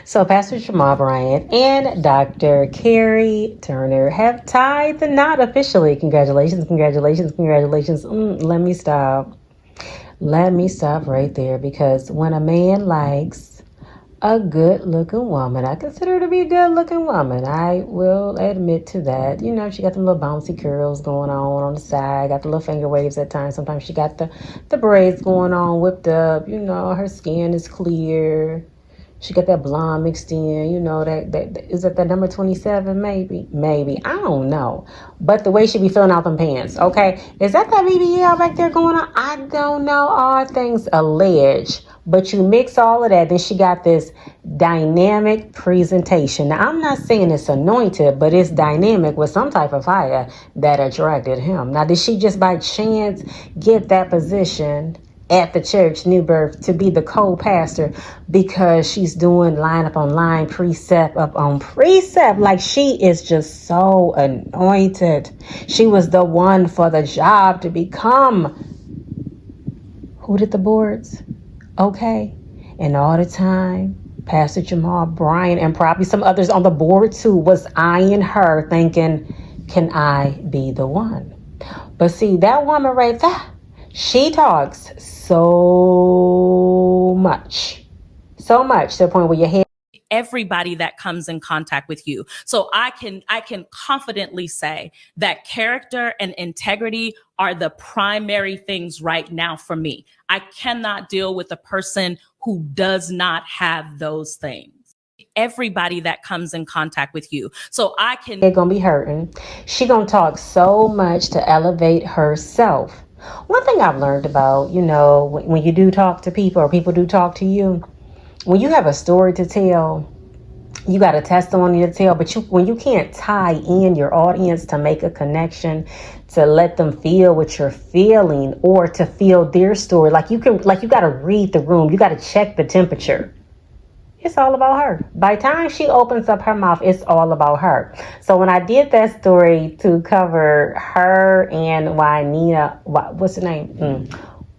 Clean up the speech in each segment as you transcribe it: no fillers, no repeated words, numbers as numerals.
So, Pastor Jamal Bryant and Dr. Kerri Turner have tied the knot officially. Congratulations, congratulations, congratulations. Let me stop. Let me stop right there because when a man likes a good looking woman, I consider her to be a good looking woman. I will admit to that. You know, she got them little bouncy curls going on the side, got the little finger waves at times. Sometimes she got the braids going on, whipped up. You know, her skin is clear. She got that blonde mixed in, you know, that is it the number 27, maybe. I don't know. But the way she be filling out them pants, okay? Is that BBL back there going on? I don't know. All things alleged. But you mix all of that, then she got this dynamic presentation. Now, I'm not saying it's anointed, but it's dynamic with some type of fire that attracted him. Now, did she just by chance get that position at the church, New Birth, to be the co-pastor because she's doing line up on line, precept up on precept? Like, she is just so anointed. She was the one for the job to become who did the boards? Okay. And all the time, Pastor Jamal Bryant and probably some others on the board too was eyeing her thinking, can I be the one? But see, that woman right there, she talks so much to the point where your head. Everybody that comes in contact with you. So I can confidently say that character and integrity are the primary things right now for me. I cannot deal with a person who does not have those things. Everybody that comes in contact with you. So They're gonna be hurting. She gonna talk so much to elevate herself. One thing I've learned about, you know, when you do talk to people or people do talk to you, when you have a story to tell, you got a testimony to tell, but when you can't tie in your audience to make a connection, to let them feel what you're feeling or to feel their story, you got to read the room, you got to check the temperature. It's all about her. By the time she opens up her mouth, it's all about her. So when I did that story to cover her and Juanita, what's her name?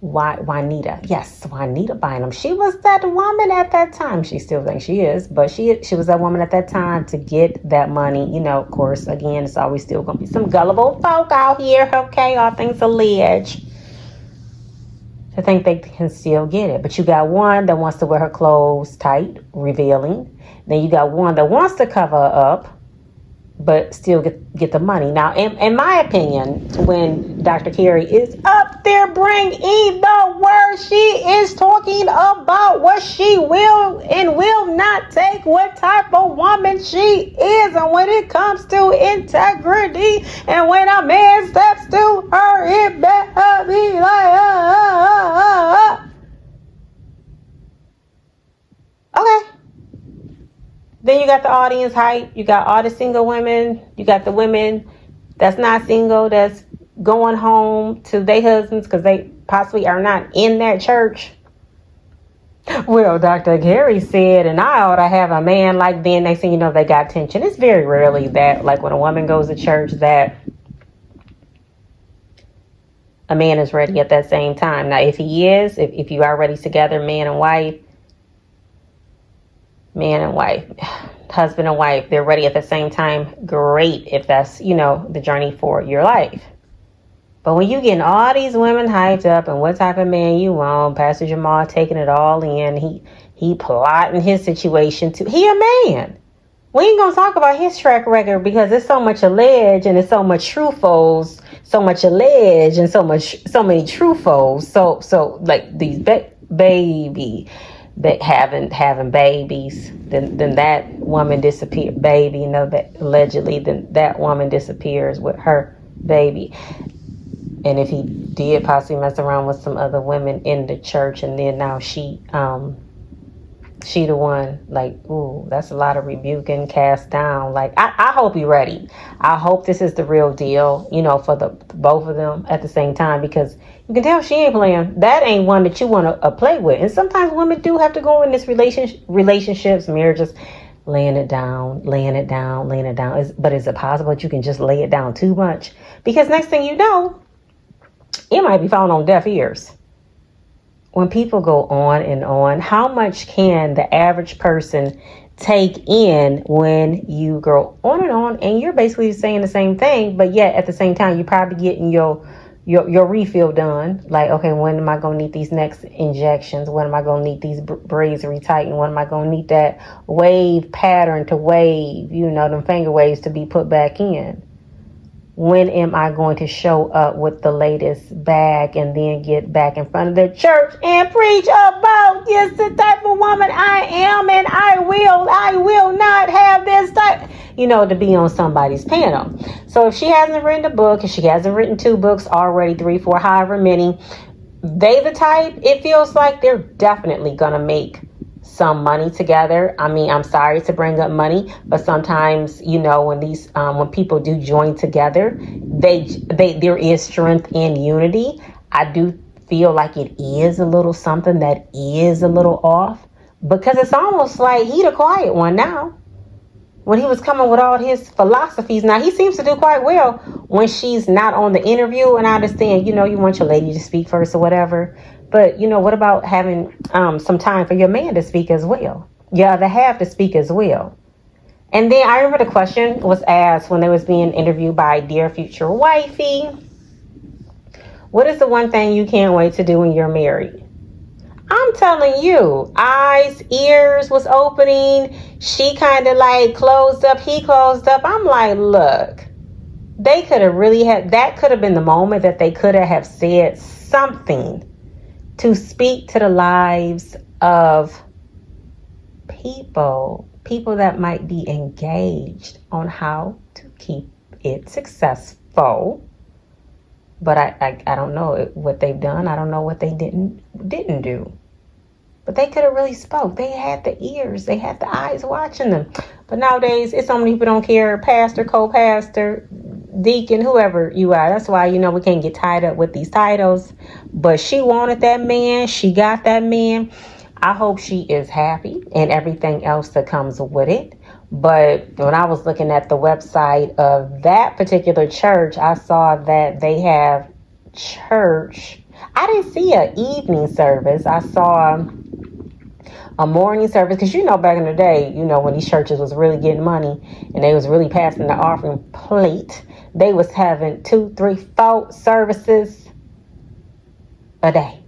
Juanita. Yes, Juanita Bynum. She was that woman at that time. She still thinks she is, but she was that woman at that time to get that money. You know, of course, again, it's always still going to be some gullible folk out here, okay? All things alleged. I think they can still get it. But you got one that wants to wear her clothes tight, revealing. Then you got one that wants to cover up, but still get the money. Now, in my opinion, when Dr. Kerri is up there bringing the word, she is talking about what she will and will not take, what type of woman she is. And when it comes to integrity, and when a man steps to her, it better be like, okay. Then you got the audience hype. You got all the single women. You got the women that's not single, that's going home to their husbands because they possibly are not in that church. Well, Dr. Kerri said, and I ought to have a man like then. Next thing you know, they got tension. It's very rarely that, like when a woman goes to church, that a man is ready at that same time. Now, if he is, if you are ready together, man and wife, husband and wife, they're ready at the same time, great, if that's, you know, the journey for your life. But when you getting all these women hyped up and what type of man you want, Pastor Jamal taking it all in, he plotting his situation too. He a man. We ain't gonna talk about his track record because it's so much alleged and it's so much truthfuls, so much alleged and so many truthfuls. So like these baby that having babies, then that woman disappeared, baby, you know, that allegedly, then that woman disappears with her baby. And if he did possibly mess around with some other women in the church, and then now she the one, like, ooh, that's a lot of rebuking, cast down. Like, I hope you're ready. I hope this is the real deal, you know, for the both of them at the same time, because you can tell she ain't playing. That ain't one that you want to play with. And sometimes women do have to go in this relationships, marriages, laying it down. But is it possible that you can just lay it down too much? Because next thing you know, it might be falling on deaf ears. When people go on and on, how much can the average person take in when you go on, and you're basically saying the same thing, but yet at the same time, you're probably getting your refill done. Like, okay, when am I going to need these next injections? When am I going to need these braids retightened? When am I going to need that wave pattern to wave, them finger waves to be put back in? When am I going to show up with the latest bag and then get back in front of the church and preach about yes, the type of woman I am, and I will not have this type, to be on somebody's panel. So if she hasn't written a book, if she hasn't written 2 books already, 3, 4, however many, they the type, it feels like they're definitely gonna make some money together. I mean, I'm sorry to bring up money, but sometimes, when people do join together, there is strength in unity. I do feel like it is a little something that is a little off, because it's almost like he the quiet one now. When he was coming with all his philosophies, now he seems to do quite well when she's not on the interview. And I understand, you want your lady to speak first or whatever. But, what about having some time for your man to speak as well? Your other half to speak as well. And then I remember the question was asked when they was being interviewed by Dear Future Wifey. What is the one thing you can't wait to do when you're married? I'm telling you, eyes, ears was opening. She kind of like closed up. He closed up. I'm like, look, they could have really that could have been the moment that they could have said something to speak to the lives of people that might be engaged on how to keep it successful. But I don't know what they've done. I don't know what they didn't do. But they could have really spoke. They had the ears. They had the eyes watching them. But nowadays, it's so many people don't care. Pastor, co-pastor, deacon, whoever you are. That's why, we can't get tied up with these titles. But she wanted that man. She got that man. I hope she is happy and everything else that comes with it. But when I was looking at the website of that particular church, I saw that they have church. I didn't see an evening service. I saw a morning service, because back in the day, when these churches was really getting money and they was really passing the offering plate, they was having 2, 3, 4 services a day.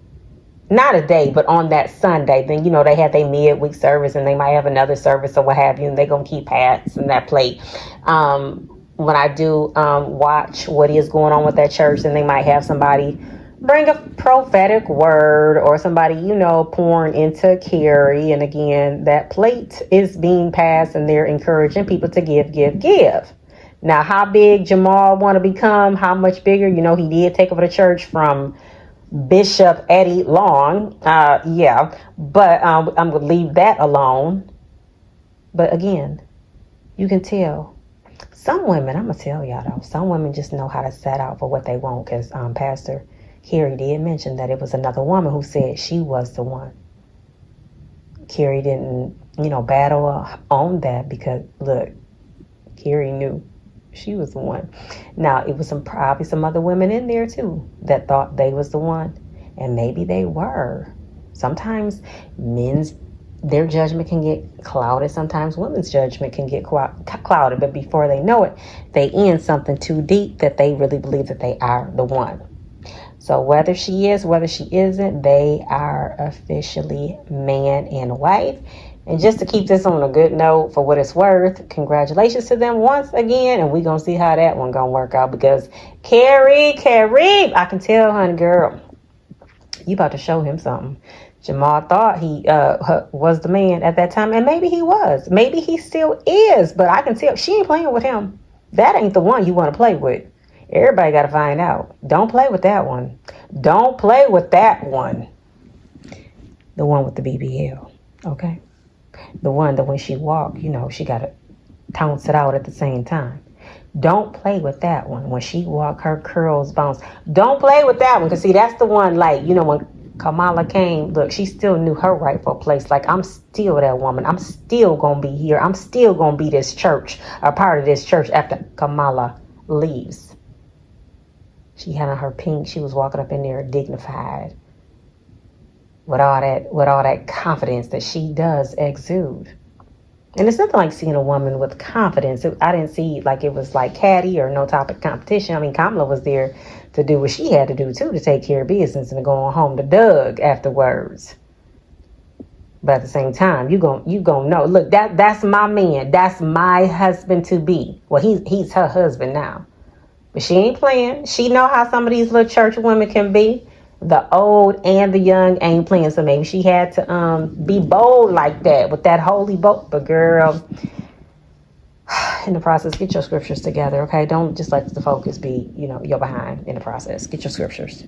Not a day, but on that Sunday. Then, they have their midweek service and they might have another service or what have you, and they're going to keep passing that plate. When I do watch what is going on with that church, and they might have somebody bring a prophetic word, or somebody, pouring into Kerri. And again, that plate is being passed and they're encouraging people to give. Now, how big Jamal want to become, how much bigger, he did take over the church from Bishop Eddie Long. But I'm going to leave that alone. But again, you can tell some women, I'm going to tell y'all though, some women just know how to set out for what they want, because Pastor Kerri did mention that it was another woman who said she was the one. Kerri didn't, battle on that, because look, Kerri knew she was the one. Now, it was probably some other women in there too that thought they was the one, and maybe they were. Sometimes their judgment can get clouded. Sometimes women's judgment can get clouded, but before they know it, they in something too deep that they really believe that they are the one. So whether she is, whether she isn't, they are officially man and wife. And just to keep this on a good note, for what it's worth, congratulations to them once again. And we're going to see how that one going to work out, because Kerri, I can tell, honey girl, you about to show him something. Jamal thought he was the man at that time, and maybe he was. Maybe he still is, but I can tell she ain't playing with him. That ain't the one you want to play with. Everybody got to find out. Don't play with that one. Don't play with that one. The one with the BBL, okay? The one that when she walk, she got to tounce it out at the same time. Don't play with that one. When she walk, her curls bounce. Don't play with that one. Because, see, that's the one, like, when Kamala came, look, she still knew her rightful place. Like, I'm still that woman. I'm still going to be here. I'm still going to be this church, a part of this church after Kamala leaves. She had on her pink. She was walking up in there dignified with all that confidence that she does exude. And it's nothing like seeing a woman with confidence. I didn't see like it was like catty or no topic competition. I mean, Kamala was there to do what she had to do too, to take care of business and to go on home to Doug afterwards. But at the same time, you gon' know. Look, that's my man. That's my husband to be. Well, he's her husband now. But she ain't playing. She know how some of these little church women can be. The old and the young ain't playing. So maybe she had to be bold like that with that holy boat. But girl, in the process, get your scriptures together, okay? Don't just let the focus be, you're behind in the process. Get your scriptures.